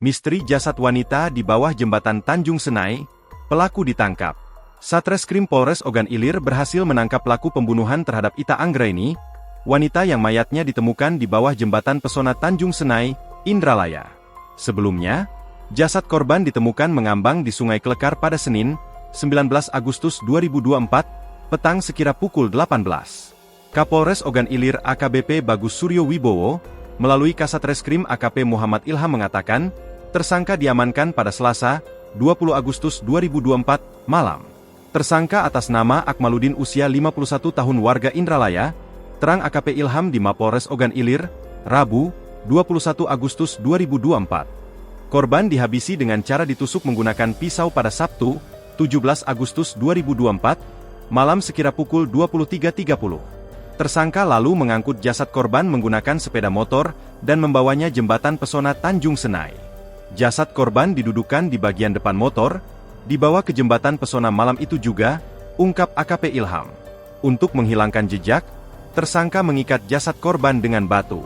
Misteri jasad wanita di bawah jembatan Tanjung Senai, pelaku ditangkap. Satreskrim Polres Ogan Ilir berhasil menangkap pelaku pembunuhan terhadap Ita Anggraini, wanita yang mayatnya ditemukan di bawah jembatan Pesona Tanjung Senai, Indralaya. Sebelumnya, jasad korban ditemukan mengambang di Sungai Klekar pada Senin, 19 Agustus 2024, petang sekira pukul 18. Kapolres Ogan Ilir AKBP Bagus Suryo Wibowo, melalui Kasatreskrim AKP Muhammad Ilham mengatakan, tersangka diamankan pada Selasa, 20 Agustus 2024, malam. Tersangka atas nama Akmaludin usia 51 tahun warga Indralaya, terang AKP Ilham di Mapolres Ogan Ilir, Rabu, 21 Agustus 2024. Korban dihabisi dengan cara ditusuk menggunakan pisau pada Sabtu, 17 Agustus 2024, malam sekira pukul 23.30. Tersangka lalu mengangkut jasad korban menggunakan sepeda motor dan membawanya jembatan Pesona Tanjung Senai. Jasad korban didudukan di bagian depan motor, dibawa ke jembatan Pesona malam itu juga, ungkap AKP Ilham. Untuk menghilangkan jejak, tersangka mengikat jasad korban dengan batu.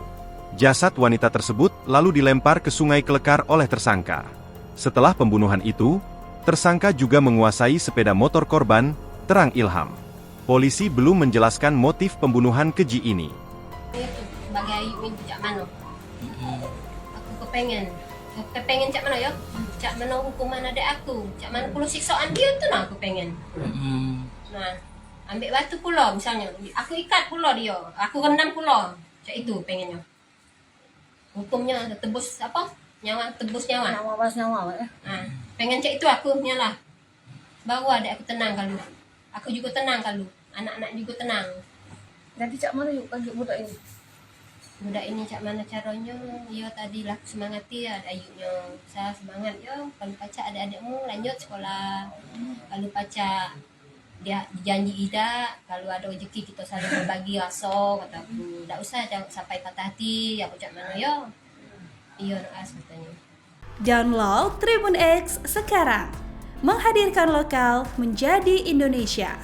Jasad wanita tersebut lalu dilempar ke Sungai Klekar oleh tersangka. Setelah pembunuhan itu, tersangka juga menguasai sepeda motor korban, terang Ilham. Polisi belum menjelaskan motif pembunuhan keji ini. Sebagai ayuh ini cak mana? Aku kepengen cak mana ya? Cak mana hukuman adik aku? Cak mana puluh siksaan dia tu nak aku pengen. Nah, ambil batu pula misalnya. Aku ikat pula dia. Aku rendam pula. Cak itu pengennya. Hukumnya tebus apa? Nyawa, tebus nyawa. Nyawa pas nyawa ya. Nah, pengen cak itu aku nyalah. Baru adik aku tenang kalau. Aku juga tenang kalau. Anak-anak juga tenang. Jadi cak mana yuk bagi budak ini? Budak ini cak mana caranya? Ya tadilah semangati ada ayunya. Saya semangat ya. Kalau pacak adik-adikmu lanjut sekolah. Kalau pacak dia dijanji tidak. Kalau ada rezeki kita saling berbagi rasa. Kata aku. Tak usah sampai patah hati. Aku cak mana ya? Iya nak katanya. Download Tribun X sekarang. Menghadirkan lokal menjadi Indonesia.